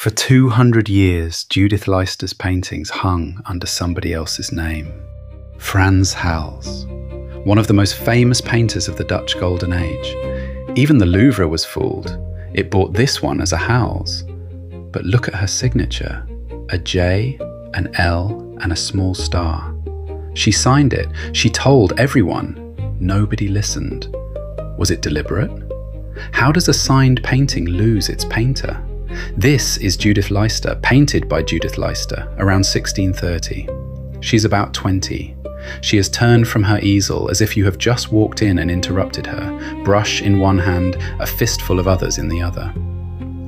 For 200 years, Judith Leyster's paintings hung under somebody else's name. Frans Hals, one of the most famous painters of the Dutch Golden Age. Even the Louvre was fooled. It bought this one as a Hals. But look at her signature, a J, an L, and a small star. She signed it. She told everyone. Nobody listened. Was it deliberate? How does a signed painting lose its painter? This is Judith Leyster, painted by Judith Leyster, around 1630. She's about 20. She has turned from her easel as if you have just walked in and interrupted her, brush in one hand, a fistful of others in the other.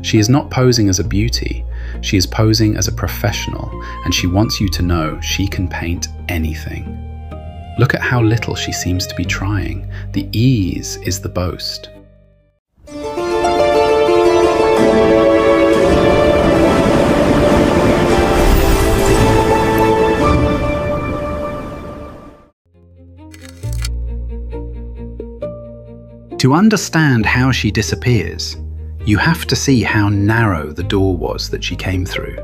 She is not posing as a beauty, she is posing as a professional, and she wants you to know she can paint anything. Look at how little she seems to be trying. The ease is the boast. To understand how she disappears, you have to see how narrow the door was that she came through.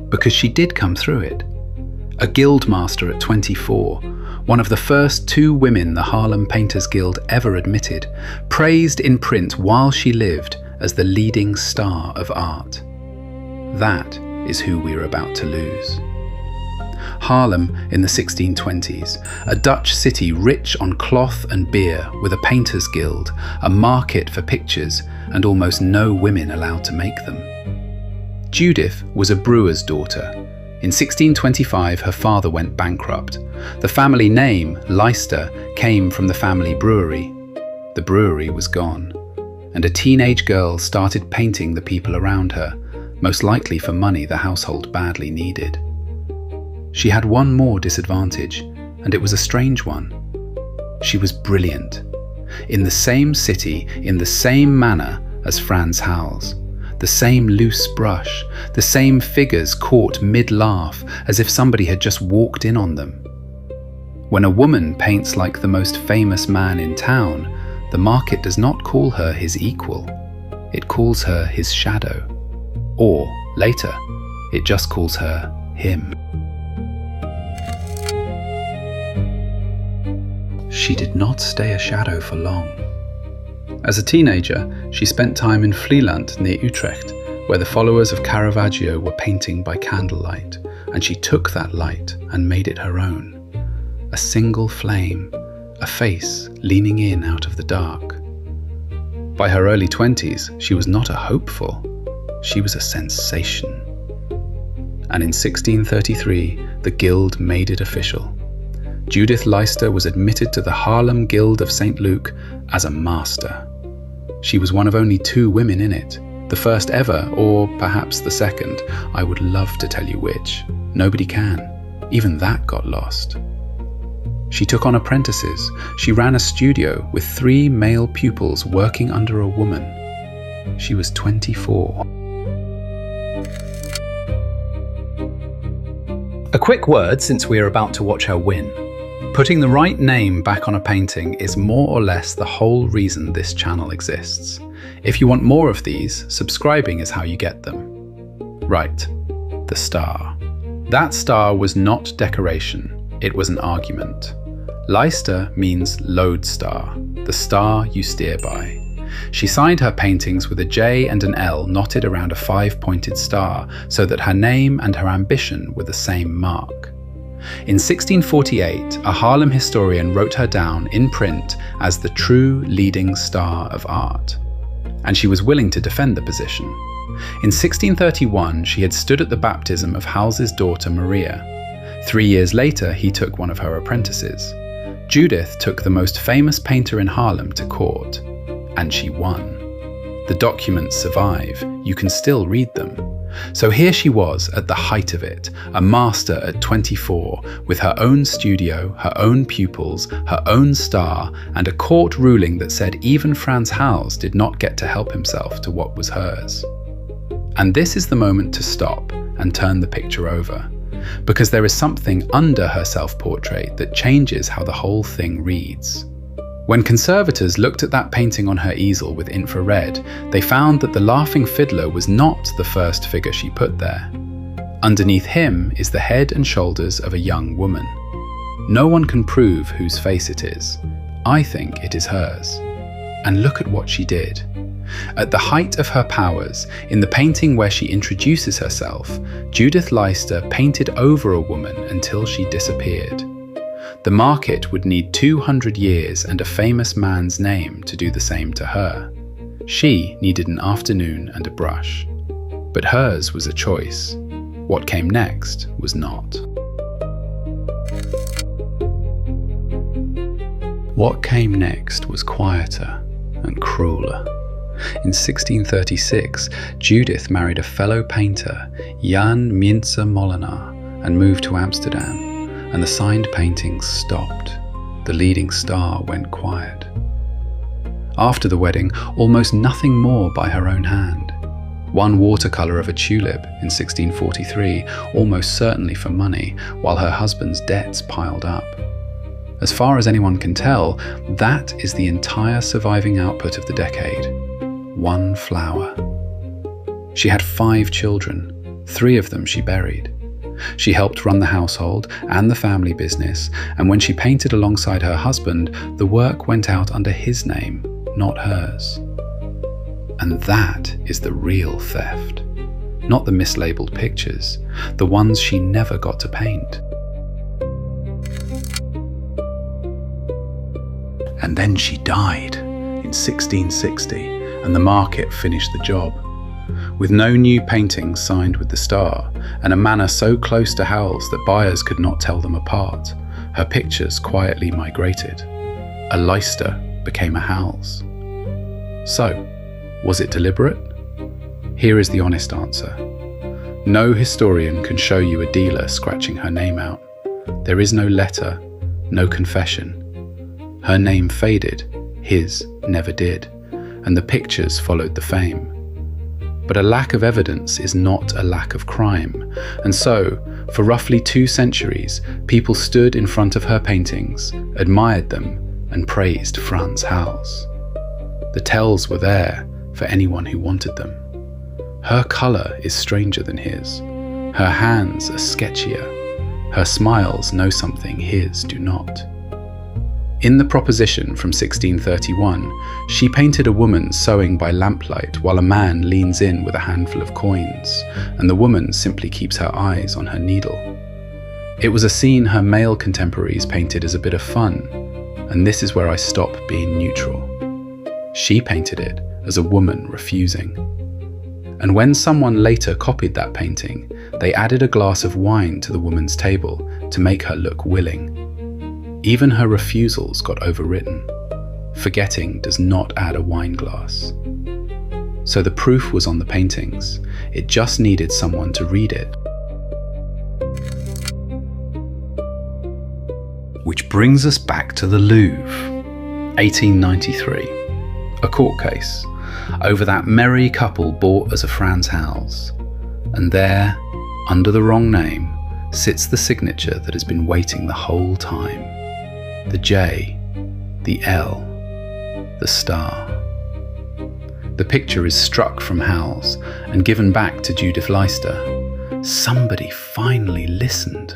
Because she did come through it. A guildmaster at 24, one of the first 2 women the Haarlem Painters Guild ever admitted, praised in print while she lived as the leading star of art. That is who we are about to lose. Haarlem in the 1620s, a Dutch city rich on cloth and beer with a painters' guild, a market for pictures, and almost no women allowed to make them. Judith was a brewer's daughter. In 1625, her father went bankrupt. The family name, Leyster, came from the family brewery. The brewery was gone, and a teenage girl started painting the people around her, most likely for money the household badly needed. She had one more disadvantage, and it was a strange one. She was brilliant. In the same city, in the same manner as Frans Hals. The same loose brush, the same figures caught mid-laugh, as if somebody had just walked in on them. When a woman paints like the most famous man in town, the market does not call her his equal. It calls her his shadow. Or, later, it just calls her him. She did not stay a shadow for long. As a teenager, she spent time in Vlieland near Utrecht, where the followers of Caravaggio were painting by candlelight, and she took that light and made it her own. A single flame, a face leaning in out of the dark. By her early 20s, she was not a hopeful, she was a sensation. And in 1633, the Guild made it official. Judith Leyster was admitted to the Haarlem Guild of St. Luke as a master. She was one of only 2 women in it, the first ever, or perhaps the second. I would love to tell you which. Nobody can. Even that got lost. She took on apprentices. She ran a studio with 3 male pupils working under a woman. She was 24. A quick word since we are about to watch her win. Putting the right name back on a painting is more or less the whole reason this channel exists. If you want more of these, subscribing is how you get them. Right, the star. That star was not decoration, it was an argument. Leyster means lodestar, the star you steer by. She signed her paintings with a J and an L knotted around a 5-pointed star so that her name and her ambition were the same mark. In 1648, a Haarlem historian wrote her down in print as the true leading star of art, and she was willing to defend the position. In 1631, she had stood at the baptism of Hals's daughter Maria. 3 years later, he took one of her apprentices. Judith took the most famous painter in Haarlem to court, and she won. The documents survive, you can still read them. So here she was at the height of it, a master at 24, with her own studio, her own pupils, her own star, and a court ruling that said even Frans Hals did not get to help himself to what was hers. And this is the moment to stop and turn the picture over, because there is something under her self-portrait that changes how the whole thing reads. When conservators looked at that painting on her easel with infrared, they found that the laughing fiddler was not the first figure she put there. Underneath him is the head and shoulders of a young woman. No one can prove whose face it is. I think it is hers. And look at what she did. At the height of her powers, in the painting where she introduces herself, Judith Leyster painted over a woman until she disappeared. The market would need 200 years and a famous man's name to do the same to her. She needed an afternoon and a brush. But hers was a choice. What came next was not. What came next was quieter and crueler. In 1636, Judith married a fellow painter, Jan Mintzer Molenaar, and moved to Amsterdam, and the signed paintings stopped. The leading star went quiet. After the wedding, almost nothing more by her own hand. One watercolour of a tulip in 1643, almost certainly for money, while her husband's debts piled up. As far as anyone can tell, that is the entire surviving output of the decade. One flower. She had 5 children, 3 of them she buried. She helped run the household and the family business, and when she painted alongside her husband, the work went out under his name, not hers. And that is the real theft. Not the mislabeled pictures, the ones she never got to paint. And then she died in 1660, and the market finished the job. With no new paintings signed with the star, and a manner so close to Hals that buyers could not tell them apart, her pictures quietly migrated. A Leyster became a Hals. So, was it deliberate? Here is the honest answer. No historian can show you a dealer scratching her name out. There is no letter, no confession. Her name faded, his never did, and the pictures followed the fame. But a lack of evidence is not a lack of crime, and so, for roughly 2 centuries, people stood in front of her paintings, admired them, and praised Frans Hals. The tells were there for anyone who wanted them. Her colour is stranger than his. Her hands are sketchier. Her smiles know something his do not. In the Proposition from 1631, she painted a woman sewing by lamplight while a man leans in with a handful of coins, and the woman simply keeps her eyes on her needle. It was a scene her male contemporaries painted as a bit of fun, and this is where I stop being neutral. She painted it as a woman refusing. And when someone later copied that painting, they added a glass of wine to the woman's table to make her look willing. Even her refusals got overwritten. Forgetting does not add a wine glass. So the proof was on the paintings. It just needed someone to read it. Which brings us back to the Louvre. 1893. A court case over that merry couple bought as a Frans Hals. And there, under the wrong name, sits the signature that has been waiting the whole time. The J, the L, the star. The picture is struck from Hals and given back to Judith Leyster. Somebody finally listened.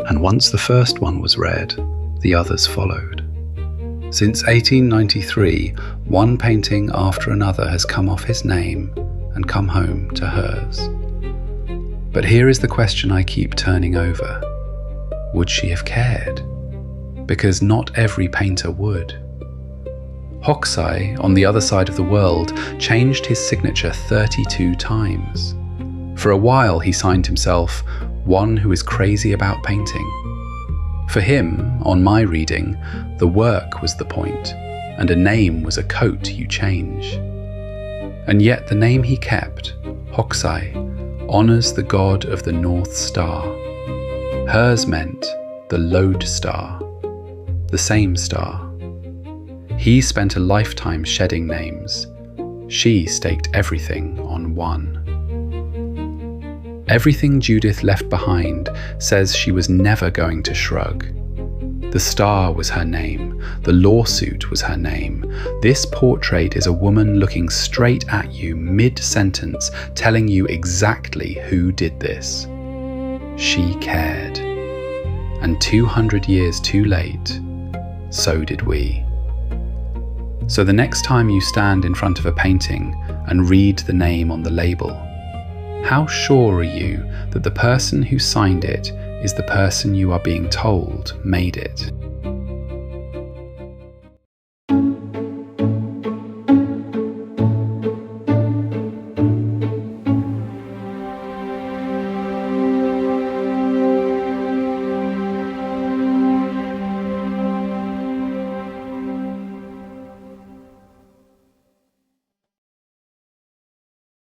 And once the first one was read, the others followed. Since 1893, one painting after another has come off his name and come home to hers. But here is the question I keep turning over. Would she have cared? Because not every painter would. Hokusai, on the other side of the world, changed his signature 32 times. For a while he signed himself, "One who is crazy about painting." For him, on my reading, the work was the point, and a name was a coat you change. And yet the name he kept, Hokusai, honours the god of the North Star. Hers meant the lodestar, the same star. He spent a lifetime shedding names. She staked everything on one. Everything Judith left behind says she was never going to shrug. The star was her name. The lawsuit was her name. This portrait is a woman looking straight at you mid-sentence, telling you exactly who did this. She cared. And 200 years too late, so did we. So the next time you stand in front of a painting and read the name on the label, how sure are you that the person who signed it is the person you are being told made it?